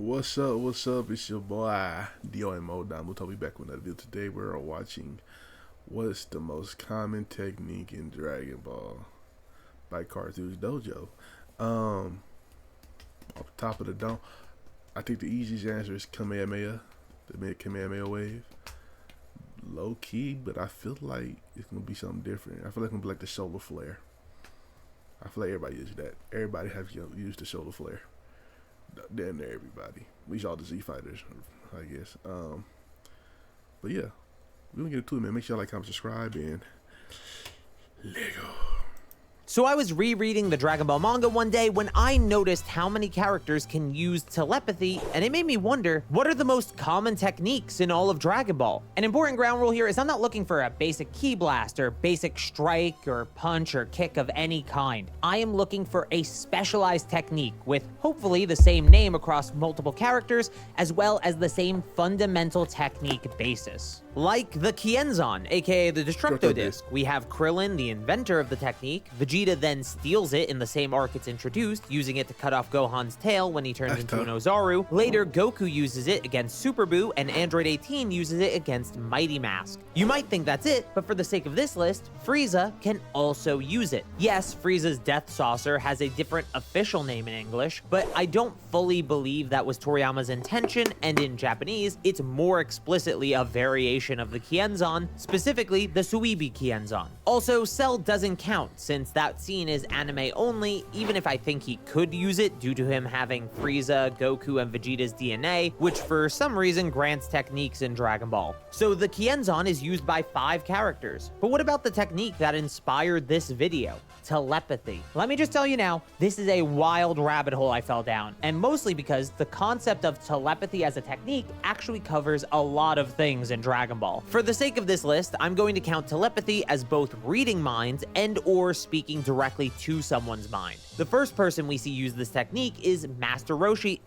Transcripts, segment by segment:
What's up? What's up? It's your boy Domuto. We back with another video. Today we're watching what's the most common technique in Dragon Ball by Carthu's Dojo. Off the top of the dome, I think the easiest answer is Kamehameha, the Kamehameha wave. Low key, but I feel like it's gonna be something different. I feel like it's gonna be like the solar flare. I feel like everybody uses that. Everybody has used the solar flare. Damn near everybody. At least all the Z fighters, I guess. But yeah, we're gonna get into it, man. Make sure y'all like, comment, subscribe, and Lego. So I was rereading the Dragon Ball manga one day when I noticed how many characters can use telepathy, and it made me wonder, what are the most common techniques in all of Dragon Ball? An important ground rule here is I'm not looking for a basic ki blast or basic strike or punch or kick of any kind. I am looking for a specialized technique with hopefully the same name across multiple characters, as well as the same fundamental technique basis. Like the Kienzan, aka the Destructo Disc. We have Krillin, the inventor of the technique. Vegeta then steals it in the same arc it's introduced, using it to cut off Gohan's tail when he turns into an Ozaru. Later, Goku uses it against Super Buu, and Android 18 uses it against Mighty Mask. You might think that's it, but for the sake of this list, Frieza can also use it. Yes, Frieza's Death Saucer has a different official name in English, but I don't fully believe that was Toriyama's intention, and in Japanese, it's more explicitly a variation of the Kienzan, specifically the Suibi Kienzan. Also, Cell doesn't count, since that scene is anime only, even if I think he could use it due to him having Frieza, Goku, and Vegeta's DNA, which for some reason grants techniques in Dragon Ball. So the Kienzan is used by 5 characters. But what about the technique that inspired this video? Telepathy. Let me just tell you now, this is a wild rabbit hole I fell down, and mostly because the concept of telepathy as a technique actually covers a lot of things in Dragon Ball. For the sake of this list, I'm going to count telepathy as both reading minds and or speaking directly to someone's mind. The first person we see use this technique is Master Roshi,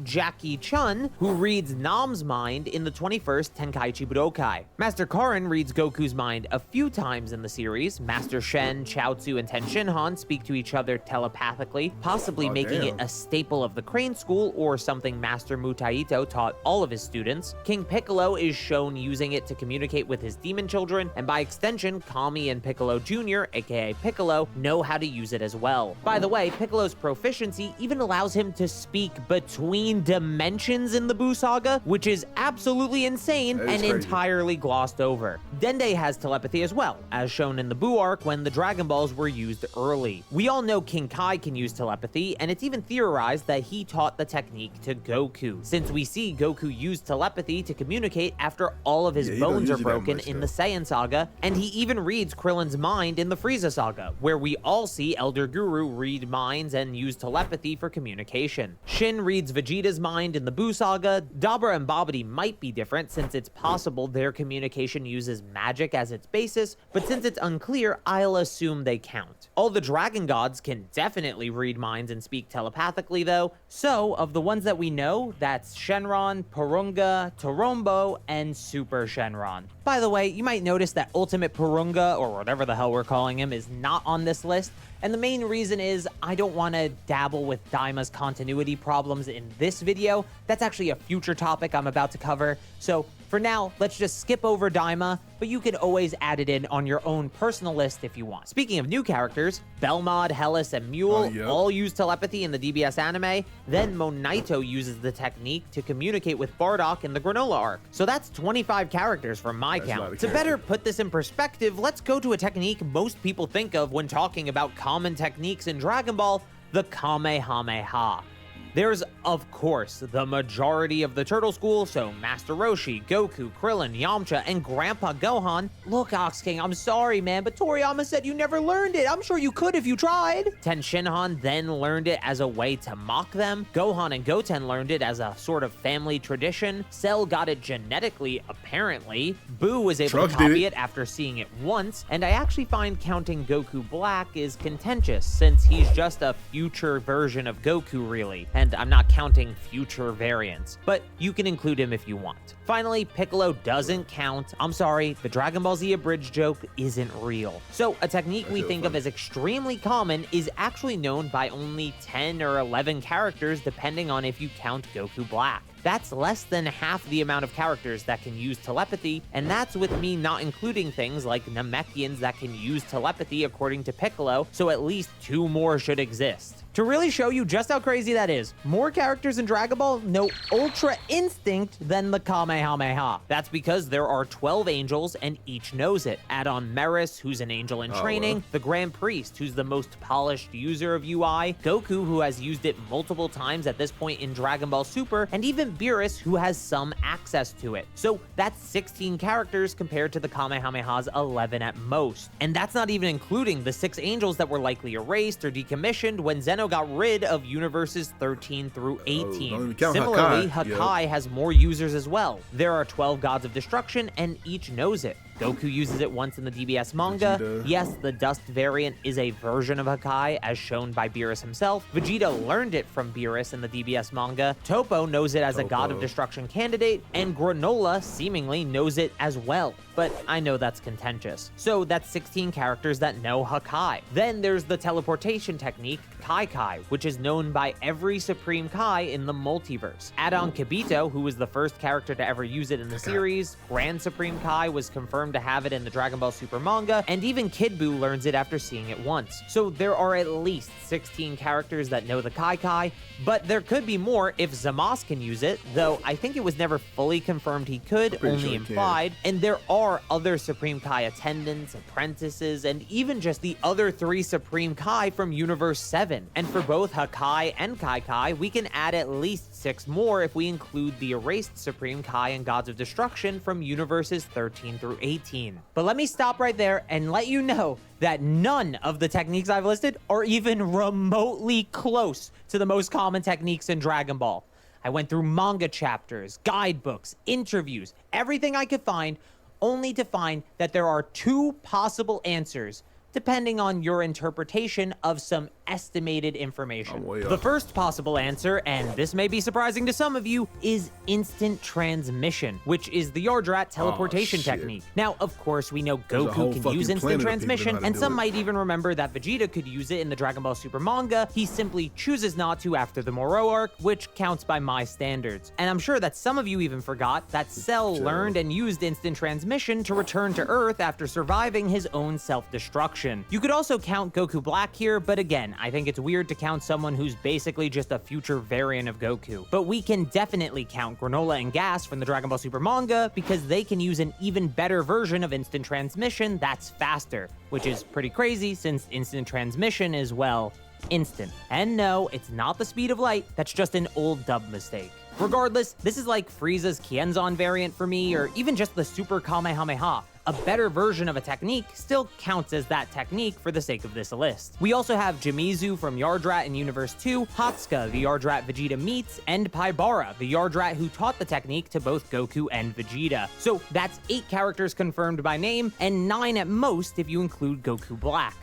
Jackie Chun, who reads Nam's mind in the 21st Tenkaichi Budokai. Master Karin reads Goku's mind a few times in the series. Master Shen, Chaozu, and Tenshinhan speak to each other telepathically, possibly making it a staple of the Crane School or something Master Mutaito taught all of his students. King Piccolo is shown using it to communicate with his demon children, and by extension, Kami and Piccolo Jr., aka Piccolo, know how to use it as well. By the way, Piccolo's proficiency even allows him to speak between dimensions in the Buu Saga, which is absolutely insane and entirely glossed over. Dende has telepathy as well, as shown in the Buu arc when the Dragon Balls were used early. We all know King Kai can use telepathy, and it's even theorized that he taught the technique to Goku, since we see Goku use telepathy to communicate after all of his bones are broken in the Saiyan Saga, and he even reads Krillin's mind in the Frieza Saga, where we all see Elder Guru read minds and use telepathy for communication. Shin reads Vegeta's mind in the Buu Saga. Dabra and Babidi might be different, since it's possible their communication uses magic as its basis, but since it's unclear, I'll assume they count. All the Dragon Gods can definitely read minds and speak telepathically though, so of the ones that we know, that's Shenron, Porunga, Torombo, and Super Shenron. By the way, you might notice that Ultimate Porunga, or whatever the hell we're calling him, is not on this list, and the main reason is I don't want to dabble with Daima's continuity problems in this video. That's actually a future topic I'm about to cover, so for now, let's just skip over Daima, but you can always add it in on your own personal list if you want. Speaking of new characters, Belmod, Hellas, and Mule all use telepathy in the DBS anime. Then Monaito uses the technique to communicate with Bardock in the Granola arc. So that's 25 characters from my count. To better put this in perspective, let's go to a technique most people think of when talking about common techniques in Dragon Ball, the Kamehameha. There's, of course, the majority of the Turtle School, so Master Roshi, Goku, Krillin, Yamcha, and Grandpa Gohan. Look, Ox King, I'm sorry, man, but Toriyama said you never learned it. I'm sure you could if you tried. Tenshinhan then learned it as a way to mock them. Gohan and Goten learned it as a sort of family tradition. Cell got it genetically, apparently. Buu was able to copy it after seeing it once, and I actually find counting Goku Black is contentious, since he's just a future version of Goku, really. And and I'm not counting future variants, but you can include him if you want. Finally, Piccolo doesn't count. I'm sorry, the Dragon Ball Z abridged joke isn't real. So a technique we think of as extremely common is actually known by only 10 or 11 characters, depending on if you count Goku Black. That's less than half the amount of characters that can use telepathy, and that's with me not including things like Namekians that can use telepathy according to Piccolo, so at least 2 more should exist. To really show you just how crazy that is, more characters in Dragon Ball know Ultra Instinct than the Kamehameha. That's because there are 12 angels and each knows it. Add on Meris, who's an angel in training, the Grand Priest, who's the most polished user of UI, Goku, who has used it multiple times at this point in Dragon Ball Super, and even Beerus, who has some access to it. So that's 16 characters compared to the Kamehameha's 11 at most. And that's not even including the 6 angels that were likely erased or decommissioned when Zeno got rid of universes 13 through 18. Similarly, Hakai has more users as well. There are 12 gods of destruction, and each knows it. Goku uses it once in the DBS manga. Vegeta. Yes, the Dust variant is a version of Hakai, as shown by Beerus himself. Vegeta learned it from Beerus in the DBS manga. Topo knows it as a God of Destruction candidate, and Granola seemingly knows it as well. But I know that's contentious. So that's 16 characters that know Hakai. Then there's the teleportation technique, Kai Kai, which is known by every Supreme Kai in the multiverse. Add on Kibito, who was the first character to ever use it in the series. Grand Supreme Kai was confirmed to have it in the Dragon Ball Super manga, and even Kid Buu learns it after seeing it once. So there are at least 16 characters that know the Kai Kai, but there could be more if Zamasu can use it, though I think it was never fully confirmed he could, only implied, and there are other Supreme Kai attendants, apprentices, and even just the other 3 Supreme Kai from Universe 7. And for both Hakai and Kai Kai, we can add at least 6 more if we include the erased Supreme Kai and Gods of Destruction from Universes 13 through 18. But let me stop right there and let you know that none of the techniques I've listed are even remotely close to the most common techniques in Dragon Ball. I went through manga chapters, guidebooks, interviews, everything I could find, only to find that there are 2 possible answers depending on your interpretation of some estimated information. The first possible answer, and this may be surprising to some of you, is instant transmission, which is the Yardrat teleportation technique. Now, of course, we know Goku can use instant transmission, and some might even remember that Vegeta could use it in the Dragon Ball Super manga. He simply chooses not to after the Moro arc, which counts by my standards. And I'm sure that some of you even forgot that Cell learned and used instant transmission to return to Earth after surviving his own self-destruction. You could also count Goku Black here, but again, I think it's weird to count someone who's basically just a future variant of Goku. But we can definitely count Granola and Gas from the Dragon Ball Super manga because they can use an even better version of instant transmission that's faster, which is pretty crazy since instant transmission is, well, instant. And no, it's not the speed of light, that's just an old dub mistake. Regardless, this is like Frieza's Kienzan variant for me, or even just the Super Kamehameha. A better version of a technique still counts as that technique for the sake of this list. We also have Jimizu from Yardrat in Universe 2, Hatsuka, the Yardrat Vegeta meets, and Paibara, the Yardrat who taught the technique to both Goku and Vegeta. So that's 8 characters confirmed by name, and 9 at most if you include Goku Black.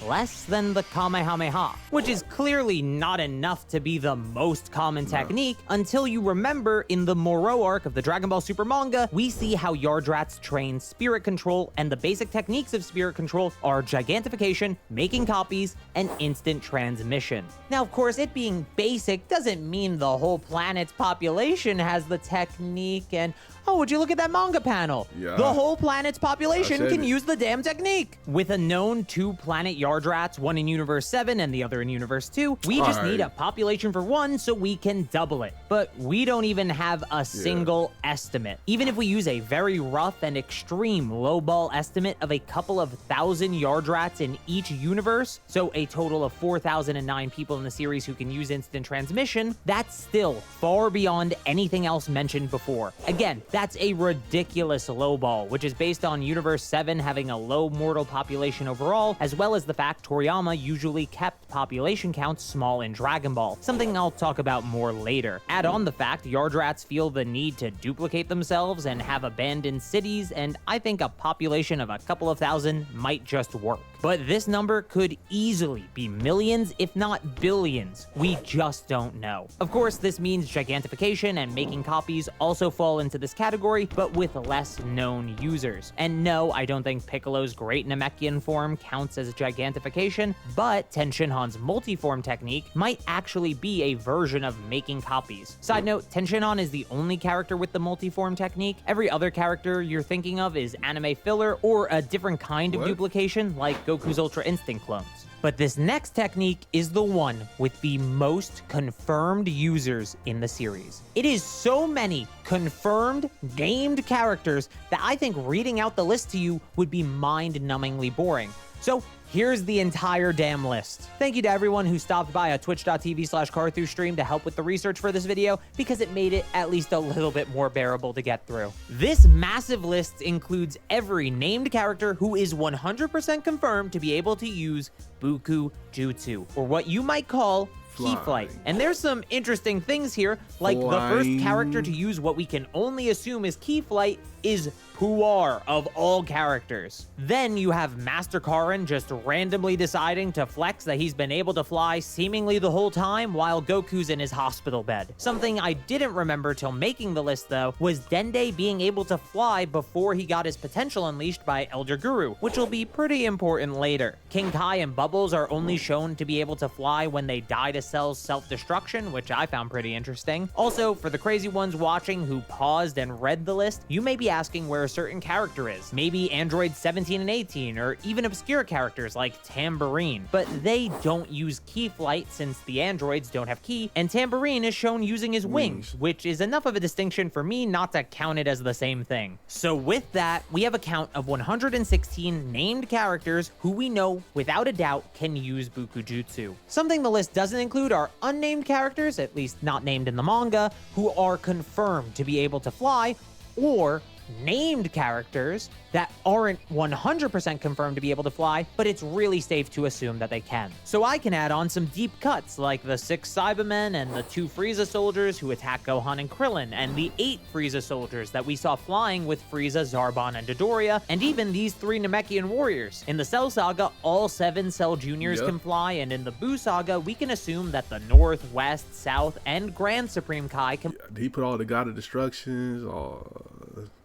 Less than the Kamehameha, which is clearly not enough to be the most common technique until you remember in the Moro arc of the Dragon Ball Super manga, we see how Yardrats train spirit control, and the basic techniques of spirit control are gigantification, making copies, and instant transmission. Now, of course, it being basic doesn't mean the whole planet's population has the technique, and oh, would you look at that manga panel? Yeah. The whole planet's population can use the damn technique. With a known 2 planet Yardrats, one in Universe 7 and the other in Universe 2, we just need a population for one so we can double it. But we don't even have a single estimate. Even if we use a very rough and extreme lowball estimate of a couple of thousand Yardrats in each universe, so a total of 4,009 people in the series who can use instant transmission, that's still far beyond anything else mentioned before. Again, that's a ridiculous lowball, which is based on Universe 7 having a low mortal population overall, as well as the fact Toriyama usually kept population counts small in Dragon Ball, something I'll talk about more later. Add on the fact Yardrats feel the need to duplicate themselves and have abandoned cities, and I think a population of a couple of thousand might just work. But this number could easily be millions, if not billions. We just don't know. Of course, this means gigantification and making copies also fall into this category, but with less known users. And no, I don't think Piccolo's Great Namekian form counts as gigantification, but Tenshinhan's multiform technique might actually be a version of making copies. Side note, Tenshinhan is the only character with the multiform technique. Every other character you're thinking of is anime filler or a different kind of duplication, like Goku's Ultra Instinct clones. But this next technique is the one with the most confirmed users in the series. It is so many confirmed, named characters that I think reading out the list to you would be mind-numbingly boring. So here's the entire damn list. Thank you to everyone who stopped by a twitch.tv/Carthu stream to help with the research for this video, because it made it at least a little bit more bearable to get through. This massive list includes every named character who is 100% confirmed to be able to use Buku Jutsu, or what you might call Key Flight. And there's some interesting things here, like the first character to use what we can only assume is Key Flight is Puar of all characters. Then you have Master Karin just randomly deciding to flex that he's been able to fly seemingly the whole time while Goku's in his hospital bed. Something I didn't remember till making the list though was Dende being able to fly before he got his potential unleashed by Elder Guru, which will be pretty important later. King Kai and Bubbles are only shown to be able to fly when they die to Cell's self-destruction, which I found pretty interesting. Also, for the crazy ones watching who paused and read the list, you may be asking where a certain character is. Maybe androids 17 and 18, or even obscure characters like Tambourine. But they don't use Key Flight since the androids don't have Ki, and Tambourine is shown using his wings, which is enough of a distinction for me not to count it as the same thing. So with that, we have a count of 116 named characters who we know without a doubt can use Bukujutsu. Something the list doesn't include are unnamed characters, at least not named in the manga, who are confirmed to be able to fly, or named characters that aren't 100% confirmed to be able to fly, but it's really safe to assume that they can. So I can add on some deep cuts, like the 6 Cybermen and the 2 Frieza soldiers who attack Gohan and Krillin, and the 8 Frieza soldiers that we saw flying with Frieza, Zarbon, and Dodoria, and even these 3 Namekian warriors. In the Cell Saga, all 7 Cell Juniors can fly, and in the Buu Saga, we can assume that the North, West, South, and Grand Supreme Kai can... He put all the God of Destructions,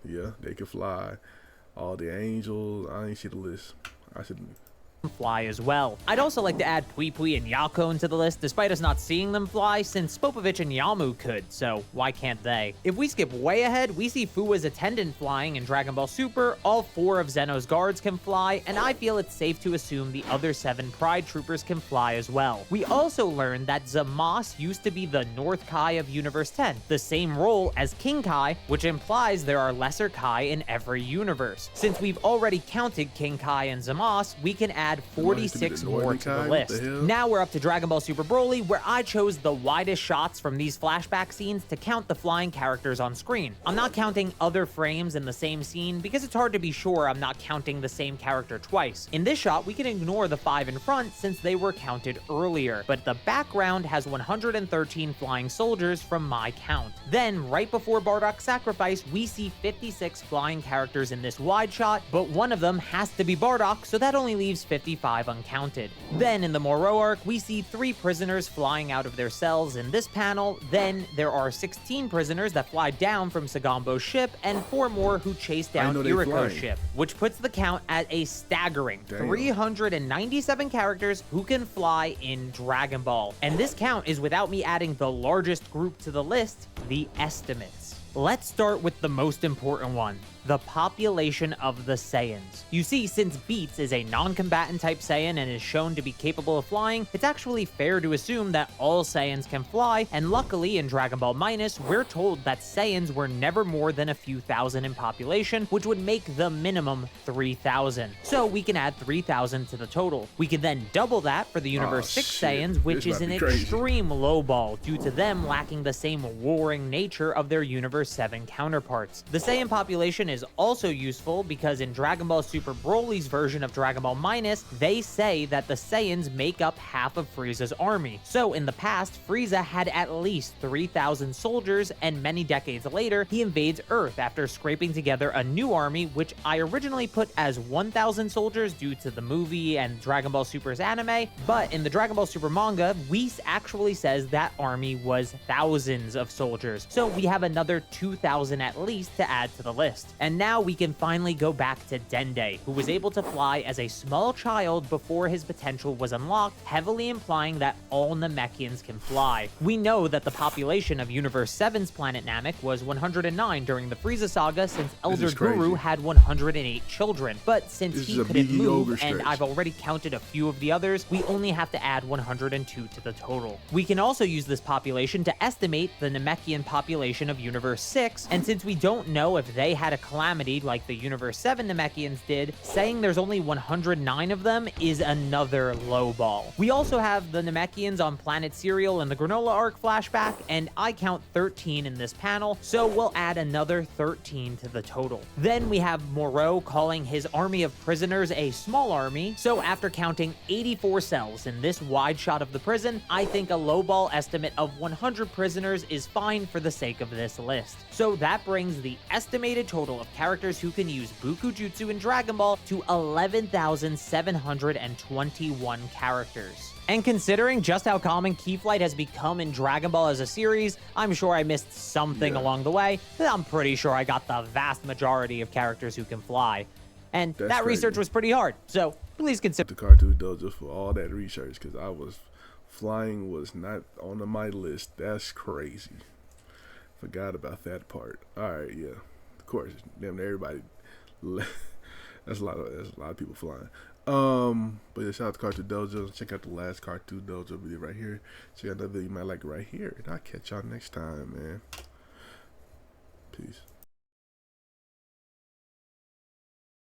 yeah, they can fly. All the angels. I ain't see the list. I should fly as well. I'd also like to add Pui Pui and Yako into the list, despite us not seeing them fly, since Spopovich and Yamu could, so why can't they? If we skip way ahead, we see Fuwa's attendant flying in Dragon Ball Super, all 4 of Zeno's guards can fly, and I feel it's safe to assume the other 7 Pride Troopers can fly as well. We also learned that Zamasu used to be the North Kai of Universe 10, the same role as King Kai, which implies there are lesser Kai in every universe. Since we've already counted King Kai and Zamasu, we can add 46 more to the list. Now we're up to Dragon Ball Super Broly, where I chose the widest shots from these flashback scenes to count the flying characters on screen. I'm not counting other frames in the same scene because it's hard to be sure I'm not counting the same character twice. In this shot, we can ignore the 5 in front since they were counted earlier, but the background has 113 flying soldiers from my count. Then, right before Bardock's sacrifice, we see 56 flying characters in this wide shot, but one of them has to be Bardock, so that only leaves 55 uncounted. Then in the Moro arc, we see 3 prisoners flying out of their cells in this panel. Then there are 16 prisoners that fly down from Sagambo's ship, and 4 more who chase down Iriko's ship, which puts the count at a staggering 397 characters who can fly in Dragon Ball. And this count is without me adding the largest group to the list, the estimates. Let's start with the most important one, the population of the Saiyans. You see, since Beats is a non-combatant type Saiyan and is shown to be capable of flying, it's actually fair to assume that all Saiyans can fly, and luckily in Dragon Ball Minus, we're told that Saiyans were never more than a few thousand in population, which would make the minimum 3,000. So we can add 3,000 to the total. We can then double that for the Universe 6 Saiyans, which is an extreme lowball due to them lacking the same warring nature of their Universe Universe 7 counterparts. The Saiyan population is also useful because in Dragon Ball Super Broly's version of Dragon Ball Minus, they say that the Saiyans make up half of Frieza's army. So in the past, Frieza had at least 3,000 soldiers, and many decades later, he invades Earth after scraping together a new army, which I originally put as 1,000 soldiers due to the movie and Dragon Ball Super's anime, but in the Dragon Ball Super manga, Whis actually says that army was thousands of soldiers, so we have another 2,000 at least to add to the list. And now we can finally go back to Dende, who was able to fly as a small child before his potential was unlocked, heavily implying that all Namekians can fly. We know that the population of Universe 7's planet Namek was 109 during the Frieza saga, since Elder Guru had 108 children, but since he couldn't move, and I've already counted a few of the others, we only have to add 102 to the total. We can also use this population to estimate the Namekian population of Universe 6, and since we don't know if they had a calamity like the Universe 7 Namekians did, saying there's only 109 of them is another lowball. We also have the Namekians on Planet Cereal in the Granola arc flashback, and I count 13 in this panel, so we'll add another 13 to the total. Then we have Moreau calling his army of prisoners a small army, so after counting 84 cells in this wide shot of the prison, I think a lowball estimate of 100 prisoners is fine for the sake of this list. So that brings the estimated total of characters who can use Buku Jutsu in Dragon Ball to 11,721 characters. And considering just how common Keyflight has become in Dragon Ball as a series, I'm sure I missed something along the way, but I'm pretty sure I got the vast majority of characters who can fly. And that research was pretty hard, so please consider the Carthu Dojo for all that research, because flying was not on my list. That's crazy. Forgot about that part. All right, yeah, of course. Damn, everybody. That's a lot of people flying. But yeah, shout out to Carthu Dojo. Check out the last Carthu Dojo video right here. Check out another video you might like right here, and I'll catch y'all next time, man. Peace.